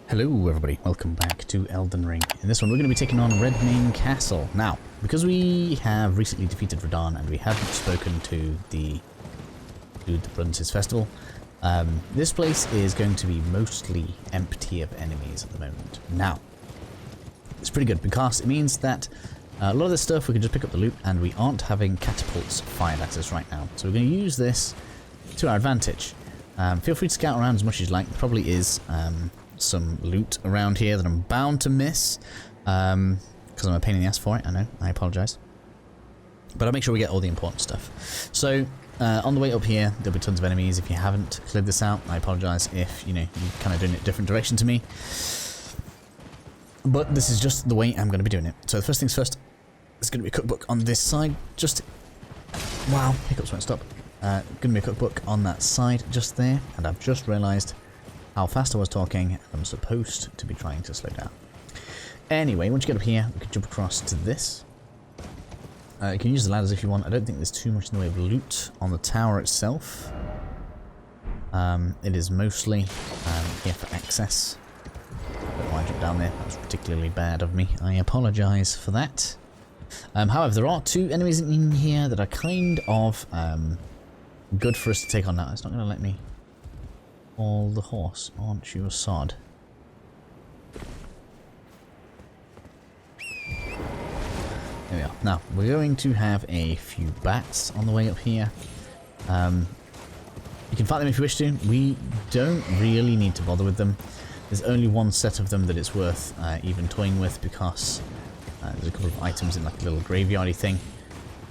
Hello everybody, welcome back to Elden Ring. In this one we're going to be taking on Redmane Castle. Now, because we have recently defeated Radahn and we haven't spoken to the dude that runs his festival, this place is going to be mostly empty of enemies at the moment. Now, it's pretty good because it means that a lot of this stuff we can just pick up the loot and we aren't having catapults fired at us right now. So we're going to use this to our advantage. Feel free to scout around as much as you like. There probably is some loot around here that I'm bound to miss because I'm a pain in the ass for it. I know, I apologise, but I'll make sure we get all the important stuff. So on the way up here there'll be tons of enemies. If you haven't cleared this out, I apologise if you're kind of doing it a different direction to me, but this is just the way I'm going to be doing it. So the first things first, there's going to be a cookbook on this side. Wow, hiccups won't stop. Going to be a cookbook on that side just there, and I've just realised how fast I was talking, and I'm supposed to be trying to slow down. Anyway, once you get up here, we can jump across to this. You can use the ladders if you want. I don't think there's too much in the way of loot on the tower itself. It is mostly here for access. Don't know why I jumped down there. That was particularly bad of me. I apologise for that. However, there are two enemies in here that are kind of good for us to take on now. It's not going to let me haul the horse. Aren't you a sod? There we are. Now, we're going to have a few bats on the way up here. You can fight them if you wish to. We don't really need to bother with them. There's only one set of them that it's worth even toying with, because there's a couple of items in like a little graveyardy thing.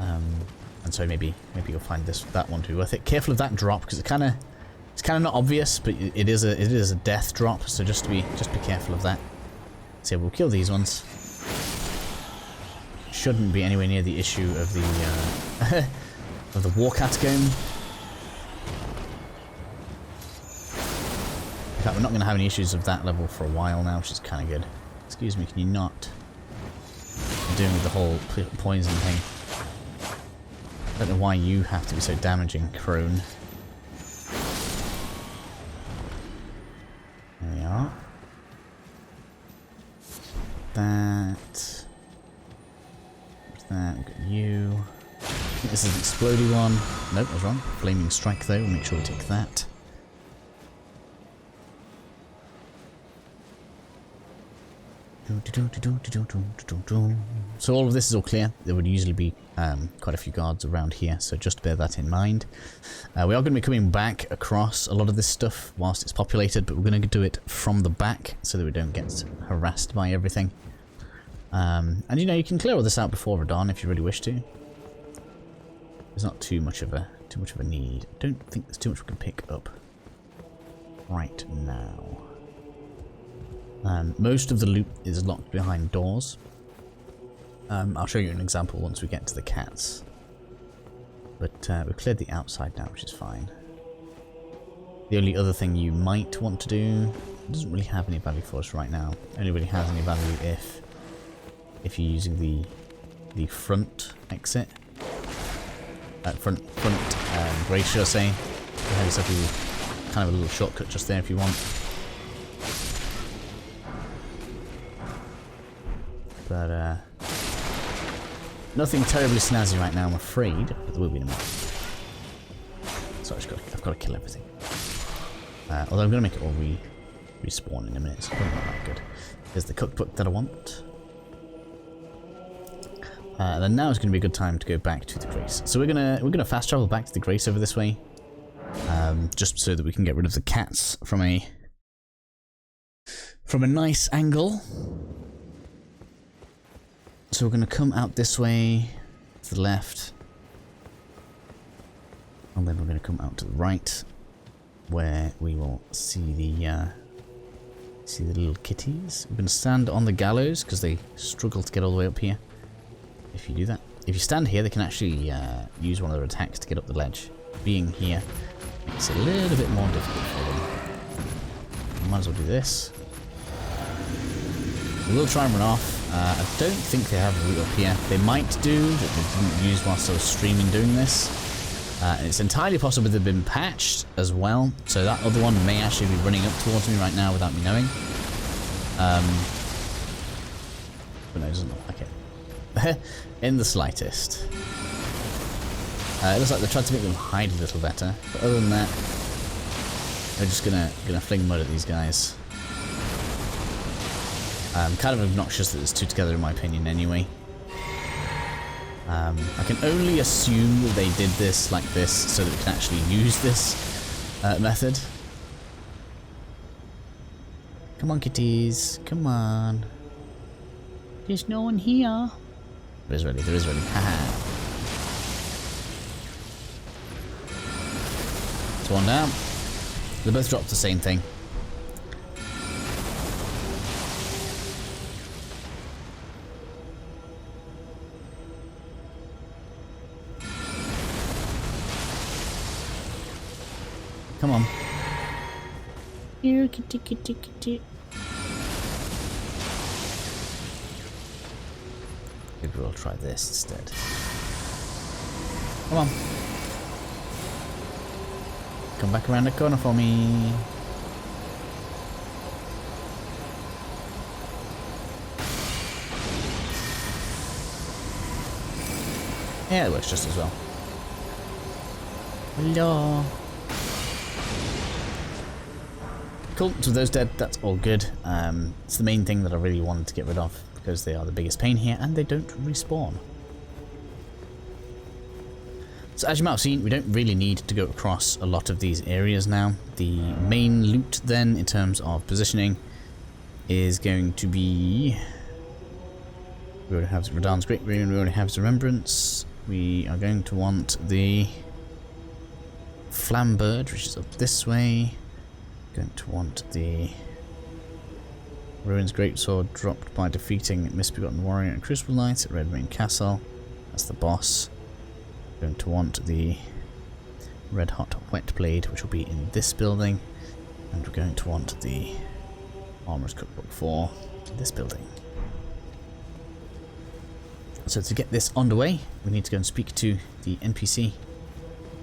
And so maybe you'll find that one to be worth it. Careful of that drop, because it's kind of not obvious, but it is a death drop, so just be careful of that. So we'll kill these ones. Shouldn't be anywhere near the issue of the of the war catacomb. In fact, we're not going to have any issues of that level for a while now, which is kind of good. Excuse me, can you not? I'm doing with the whole poison thing. I don't know why you have to be so damaging, crone. There we are. That. What's that? We've got you. I think this is an explodey one. Nope, I was wrong. Flaming strike though. We'll make sure we take that. So all of this is all clear. There would usually be quite a few guards around here, so just bear that in mind. We are going to be coming back across a lot of this stuff whilst it's populated, but we're going to do it from the back so that we don't get harassed by everything. And you can clear all this out before Radahn if you really wish to. There's not too much of a need. I don't think there's too much we can pick up right now. Most of the loot is locked behind doors. I'll show you an example once we get to the cats. But we've cleared the outside now, which is fine. The only other thing you might want to do, it doesn't really have any value for us right now. Only really has any value if you're using the front exit. Front grate, should I say. You have yourself kind of a little shortcut just there if you want. But nothing terribly snazzy right now, I'm afraid, but there will be in a minute. So I've got to kill everything. Although I'm going to make it all respawn in a minute, so it's probably not that good. There's the cookbook that I want. Then now is going to be a good time to go back to the Grace. So we're gonna fast travel back to the Grace over this way, just so that we can get rid of the cats from a nice angle. So we're going to come out this way to the left, and then we're going to come out to the right, where we will see the little kitties. We're going to stand on the gallows because they struggle to get all the way up here. If you do that, if you stand here, they can actually use one of their attacks to get up the ledge. Being here makes it a little bit more difficult for them. Might as well do this. We will try and run off. I don't think they have a route up here. They might do, but they didn't use whilst I was streaming doing this. It's entirely possible they've been patched as well, so that other one may actually be running up towards me right now without me knowing. But no, it doesn't look like it. In the slightest. It looks like they tried to make them hide a little better, but other than that, they're just gonna fling mud at these guys. Kind of obnoxious that there's two together in my opinion anyway. I can only assume they did this like this so that we can actually use this method. Come on kitties, come on. There's no one here. There is ready, haha. It's one down. They both dropped the same thing. Come on. Here, kitty, kitty, kitty. Maybe we'll try this instead. Come on. Come back around the corner for me. Yeah, it works just as well. Hello. Cool, so those dead, that's all good. It's the main thing that I really wanted to get rid of because they are the biggest pain here and they don't respawn. So as you might have seen, we don't really need to go across a lot of these areas now. The main loot then, in terms of positioning, is going to be... We already have Radahn's Great Rune, we already have Remembrance. We are going to want the Flambird, which is up this way. Going to want the Ruin's Greatsword dropped by defeating Misbegotten Warrior and Crucible Knight at Redmane Castle. That's the boss. Going to want the Red Hot Wet Blade, which will be in this building. And we're going to want the Armorer's Cookbook for this building. So to get this underway, we need to go and speak to the NPC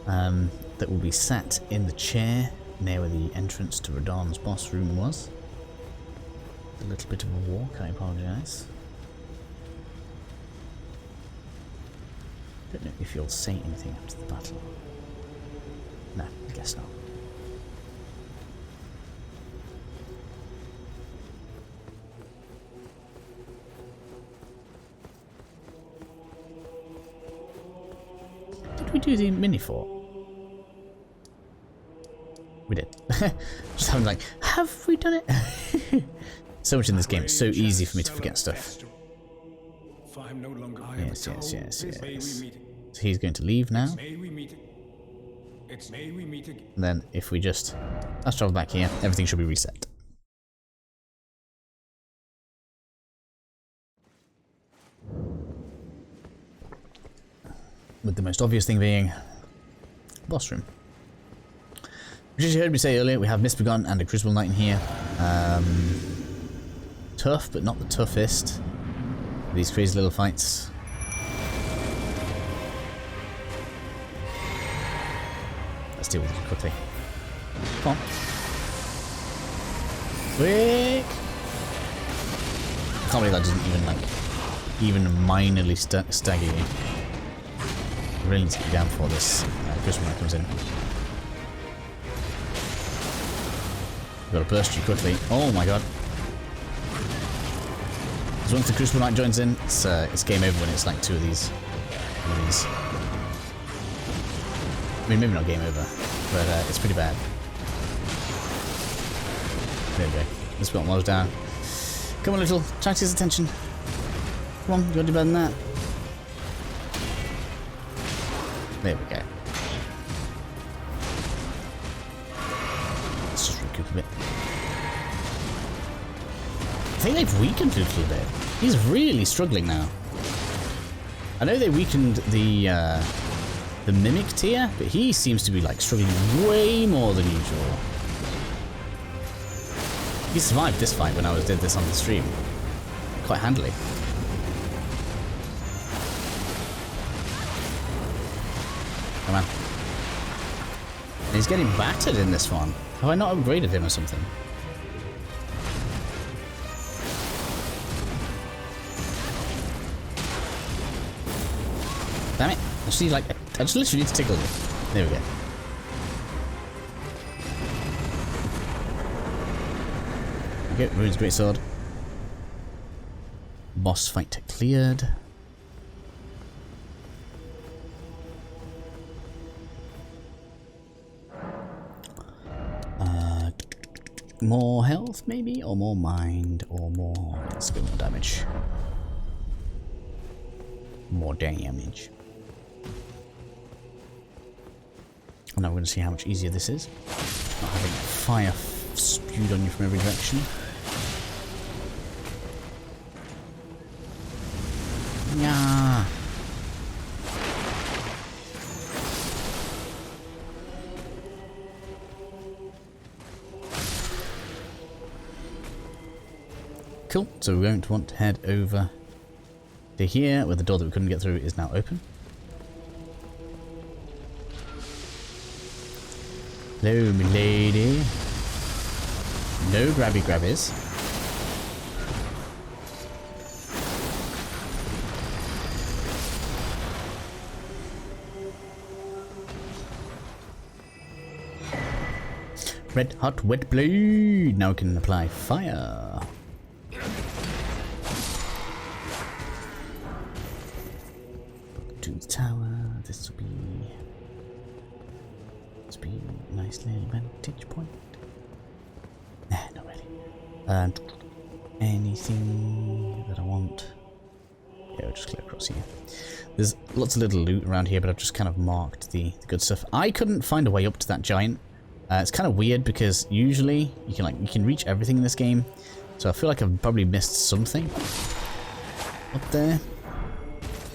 that will be sat in the chair near where the entrance to Radahn's boss room was. A little bit of a walk, I apologise. Don't know if you'll say anything after the battle. No, I guess not. Did we do the mini fort? We did. Just having like, have we done it? So much in this game, it's so easy for me to forget stuff. Yes. So he's going to leave now. And then if we just... Let's travel back here, everything should be reset. With the most obvious thing being... boss room. Which, as you heard me say earlier, we have Misbegotten and a Crucible Knight in here. Tough, but not the toughest. These crazy little fights. Let's deal with it quickly. Come on. Quick! I can't believe that doesn't even, like, even minorly stagger you. I really need to get down before this Crucible Knight comes in. Gotta burst you quickly. Oh my god. Because once the Crucible Knight joins in, it's game over when it's like two of these enemies. I mean, maybe not game over, but it's pretty bad. There we go. This button while down. Come on, little. Try to get his attention. Come on, you gotta do better than that. There we go. Let's just recoup a bit. I think they've weakened a little bit. He's really struggling now. I know they weakened the Mimic tier, but he seems to be like struggling way more than usual. He survived this fight when I did this on the stream. Quite handily. Come on. And he's getting battered in this one. Have I not upgraded him or something? Damn it. I just need, like, I just literally need to tickle you. There we go. There we go. Ruin's greatsword. Boss fight cleared. More health, maybe? Or more mind? Or more... Let's go more damage. More damage. And now we're going to see how much easier this is. Not having fire spewed on you from every direction. Yeah. Cool, so we're going to want to head over to here, where the door that we couldn't get through is now open. Hello, milady. No grabby grabbies. Red hot wet blade. Now we can apply fire. To the tower. This will be a nice little vantage point. Nah, not really. Anything that I want. Yeah, we'll just clear across here. There's lots of little loot around here, but I've just kind of marked the good stuff. I couldn't find a way up to that giant. It's kind of weird because usually you can reach everything in this game, so I feel like I've probably missed something up there.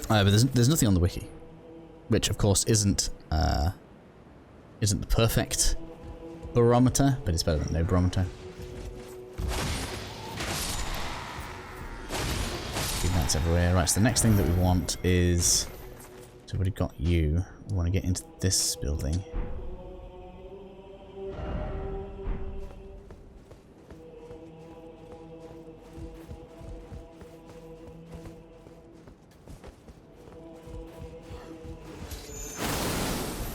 But there's nothing on the wiki, which of course isn't the perfect barometer, but it's better than no barometer. That's everywhere. Right, so the next thing that we want is, so we've already got you. We want to get into this building.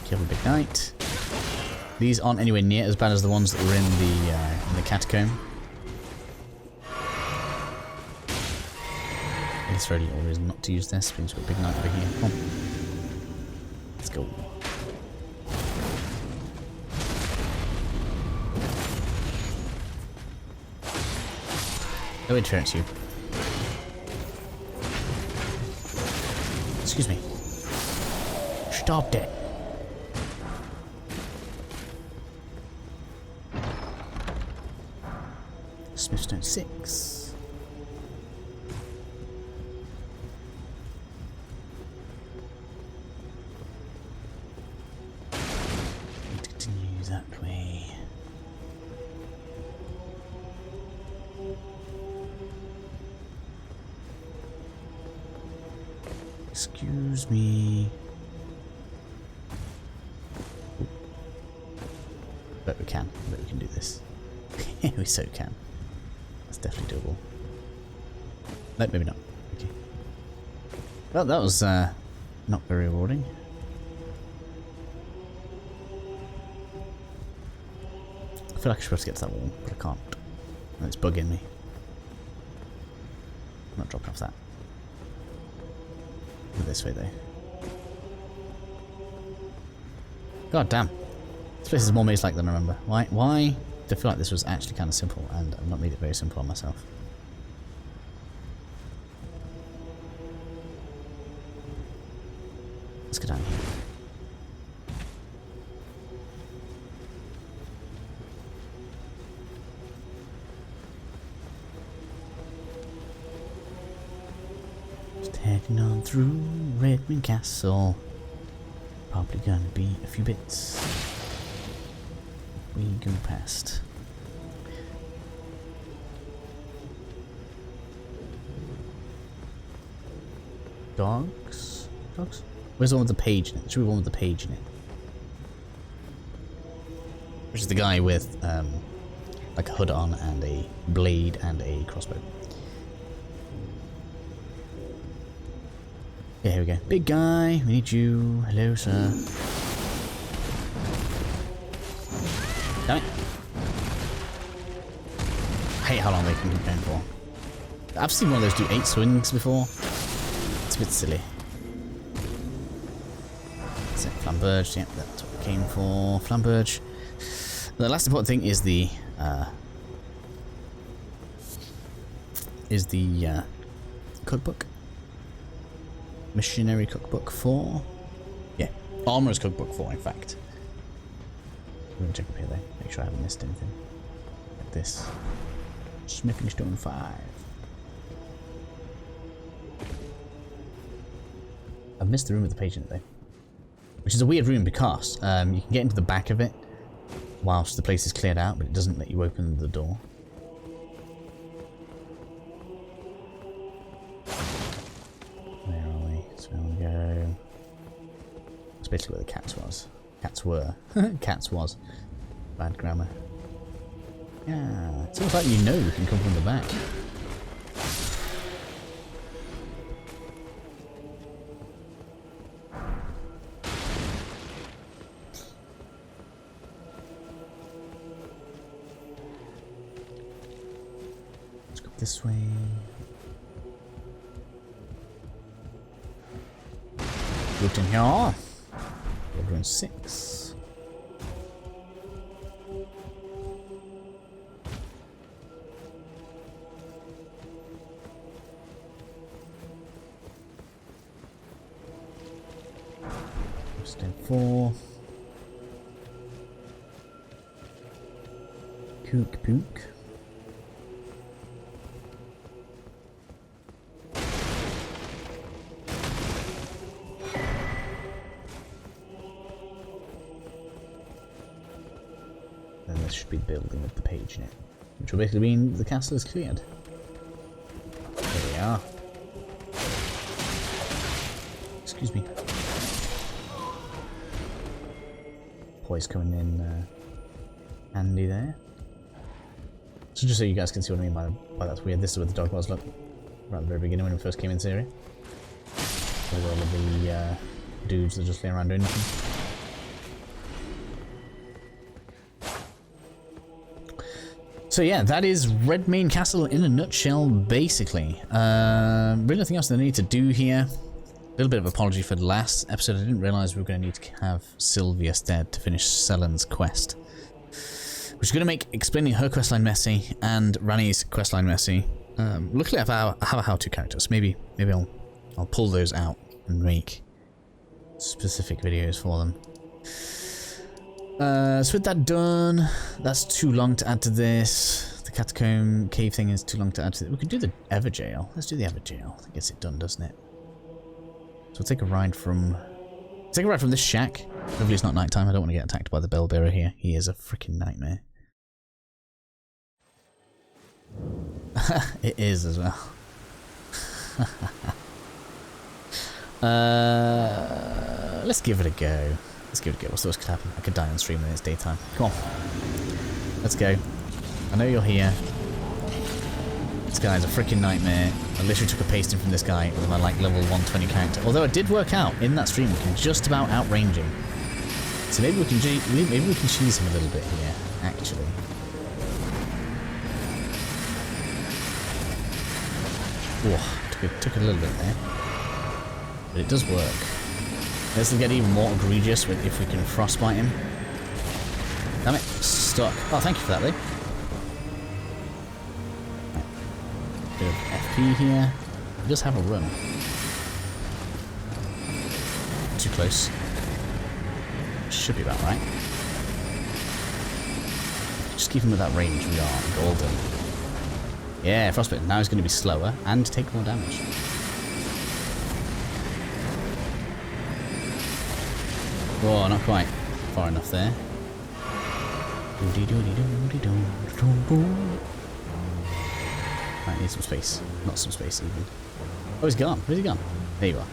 Kill the big knight. These aren't anywhere near as bad as the ones that were in the catacomb. It's really no reason not to use this, because we've got a big knight over here. Come on. Let's go. No interference, you. Excuse me. Stop it. Smithstone 6. Excuse me. Bet we can. Bet we can do this. We so can. That's definitely doable. No, maybe not. Okay. Well, that was not very rewarding. I feel like I'm supposed to get to that wall, but I can't. And it's bugging me. I'm not dropping off that. This way though. God damn. This place is more maze-like than I remember. Why? I feel like this was actually kind of simple, and I've not made it very simple on myself. Let's go down here. Heading on through Redmane Castle. Probably gonna be a few bits. We go past. Dogs? Dogs? Where's the one with the page in it? There should be one with the page in it. Which is the guy with like a hood on and a blade and a crossbow. Yeah, here we go. Big guy, we need you. Hello, sir. Damn it. I hate how long they can keep going for. I've seen one of those do 8 swings before. It's a bit silly. That's it, Flamberge. Yep, that's what we came for. Flamberge. The last important thing is the cookbook. Missionary cookbook 4. Yeah, Armorer's cookbook 4, in fact. I'm gonna check up here though, make sure I haven't missed anything. Like this. Smithing Stone 5. I've missed the room with the patient though. Which is a weird room because you can get into the back of it whilst the place is cleared out, but it doesn't let you open the door. Where are we? So we want to go. That's basically where the cats was. Cats were. Cats was. Bad grammar. Yeah, it's almost like you know you can come from the back. Let's go this way. Looked in here. Bloodborne 6. Step 4. Kook pook. Then this should be the building with the page in it, which will basically mean the castle is cleared. There we are. Excuse me. Poise coming in handy there. So just so you guys can see what I mean by that's weird, this is where the dog was, look. Right at the very beginning when we first came into the area. With all of the dudes that just lay around doing nothing. So yeah, that is Redmane Castle in a nutshell, basically. Really nothing else that I need to do here. A little bit of apology for the last episode. I didn't realise we were going to need to have Sylvia's dead to finish Selen's quest. Which is going to make explaining her questline messy and Rani's questline messy. Luckily I have a how-to characters. Maybe I'll pull those out and make specific videos for them. So with that done, that's too long to add to this. The catacomb cave thing is too long to add to it. We could do the Ever Jail. Let's do the Ever Jail. That gets it done, doesn't it? So we'll take a ride from this shack. Hopefully it's not nighttime. I don't want to get attacked by the bellbearer here. He is a freaking nightmare. It is as well. Let's give it a go. Let's give it a go. What's the worst could happen? I could die on stream when it's daytime. Come on. Let's go. I know you're here. This guy's a freaking nightmare. I literally took a pasting from this guy with my like level 120 character. Although it did work out in that stream, we can just about outrange him. So maybe we can cheese him a little bit here, actually. Whoa, took a little bit there. But it does work. This will get even more egregious if we can frostbite him. Damn it, stuck. Oh, thank you for that, Lee. Right. Bit of FP here. He does have a run. Too close. Should be about right. Just keep him at that range. We are golden. Yeah, frostbite. Now he's going to be slower and take more damage. Oh, not quite far enough there. Might need some space. Not some space even. Oh, he's gone. Where's he gone? There you are.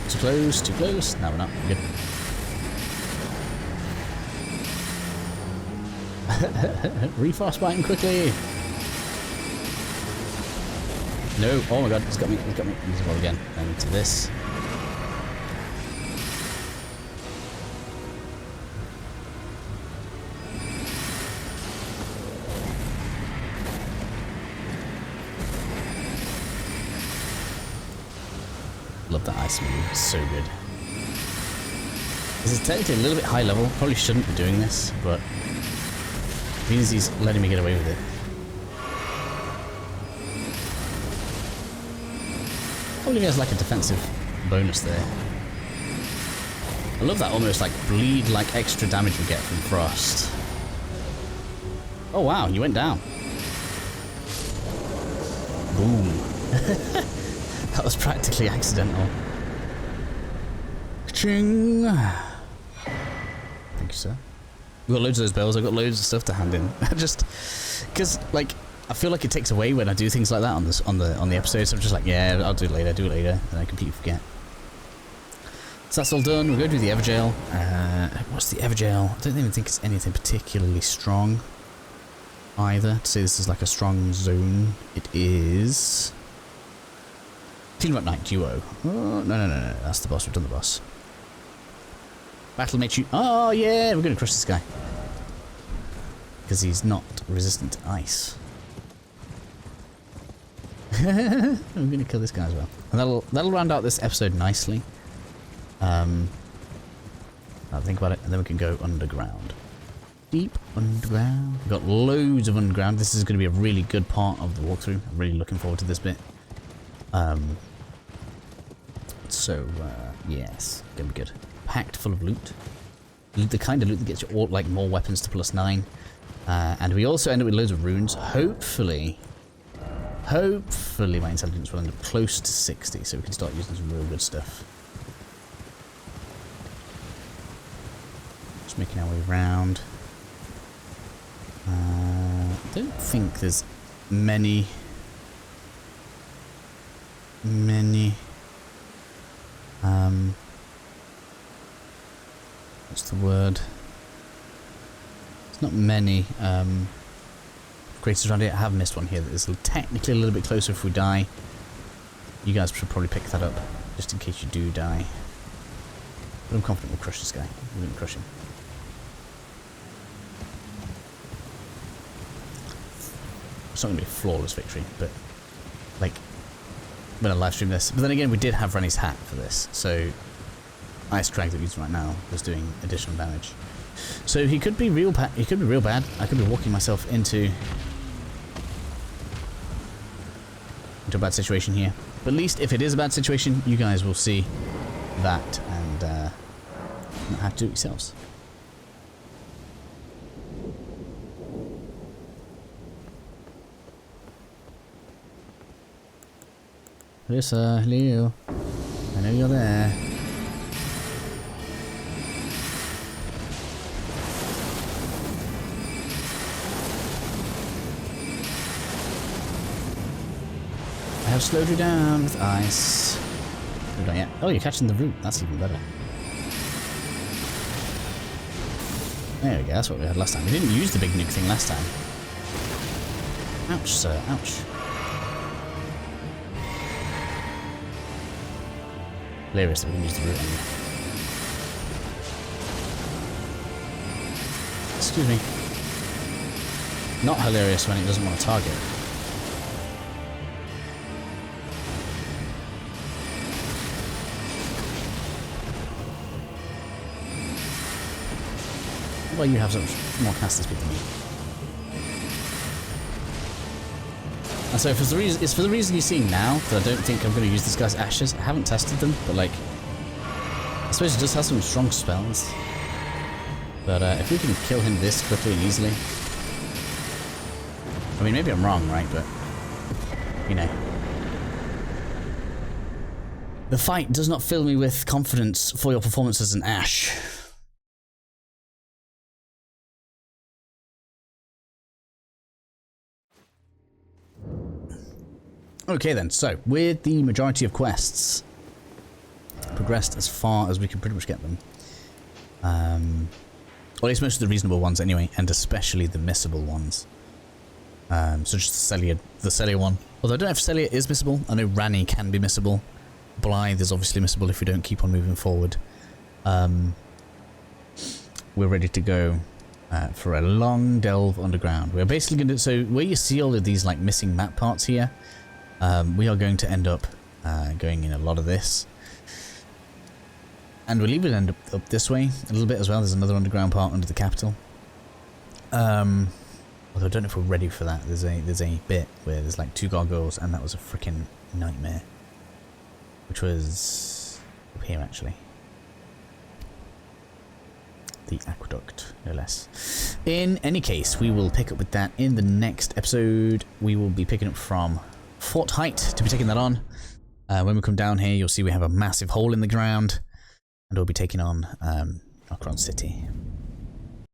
Too close, too close. No, we're not. We're good. Re-frostbiting quickly. No, oh my god, he's got me, invisible again. And to this. Love that ice move, it's so good. This is technically a little bit high level, probably shouldn't be doing this, but it means he's letting me get away with it. Probably has like a defensive bonus there. I love that almost like bleed like extra damage you get from Frost. Oh wow, you went down. Boom. That was practically accidental. Ka-ching! Thank you, sir. We've got loads of those bells, I've got loads of stuff to hand in. Just because like I feel like it takes away when I do things like that on the episodes. So I'm just like, yeah, I'll do it later, and I completely forget. So that's all done. We're going to do the Everjail. What's the Everjail? I don't even think it's anything particularly strong either. To say this is like a strong zone, it is Clean Up Knight Duo. Oh, no, that's the boss. We've done the boss. Battle Mage. Oh yeah, we're going to crush this guy because he's not resistant to ice. I'm going to kill this guy as well, and that'll round out this episode nicely. I'll think about it, and then we can go underground. Deep underground. We've got loads of underground. This is going to be a really good part of the walkthrough. I'm really looking forward to this bit. Yes, gonna be good. Packed full of loot. The kind of loot that gets you all, like more weapons to +9. And we also end up with loads of runes. Hopefully my intelligence will end up close to 60, so we can start using some real good stuff. Just making our way around. I don't think there's many. What's the word? There's not many creatures around here. I have missed one here that is technically a little bit closer if we die. You guys should probably pick that up, just in case you do die. But I'm confident we'll crush this guy. We're going to crush him. It's not going to be a flawless victory, but like when I live stream this. But then again, we did have Rennie's hat for this, so Ice Crag that we're using right now was doing additional damage. So he could be real bad. He could be real bad. I could be walking myself into a bad situation here. But at least if it is a bad situation, you guys will see that and not have to do it yourselves. Hello, sir. Hello. I know you're there. I have slowed you down with ice. Oh, you're catching the root. That's even better. There we go. That's what we had last time. We didn't use the big nuke thing last time. Ouch, sir. Ouch. Hilarious that we can use the root on you. Excuse me. Not hilarious when it doesn't want to target. Well, you have so much more caster speed than me. And so it's for the reason you're seeing now that I don't think I'm going to use this guy's ashes. I haven't tested them, but like, I suppose he does have some strong spells. But if we can kill him this quickly and easily, I mean, maybe I'm wrong, right? But you know, the fight does not fill me with confidence for your performance as an Ash. Okay then, so with the majority of quests progressed as far as we can pretty much get them. Or at least most of the reasonable ones anyway, and especially the missable ones. So just the Celia one. Although I don't know if Celia is missable. I know Rani can be missable. Blythe is obviously missable if we don't keep on moving forward. We're ready to go for a long delve underground. We're basically going to... So where you see all of these like missing map parts here, we are going to end up going in a lot of this. And we'll even end up this way a little bit as well. There's another underground part under the capital. Although I don't know if we're ready for that. There's a bit where there's like 2 gargoyles, and that was a freaking nightmare. Which was up here actually. The aqueduct, no less. In any case, we will pick up with that in the next episode. We will be picking up from Fort Height to be taking that on. When we come down here, you'll see we have a massive hole in the ground, and we'll be taking on Nokron City.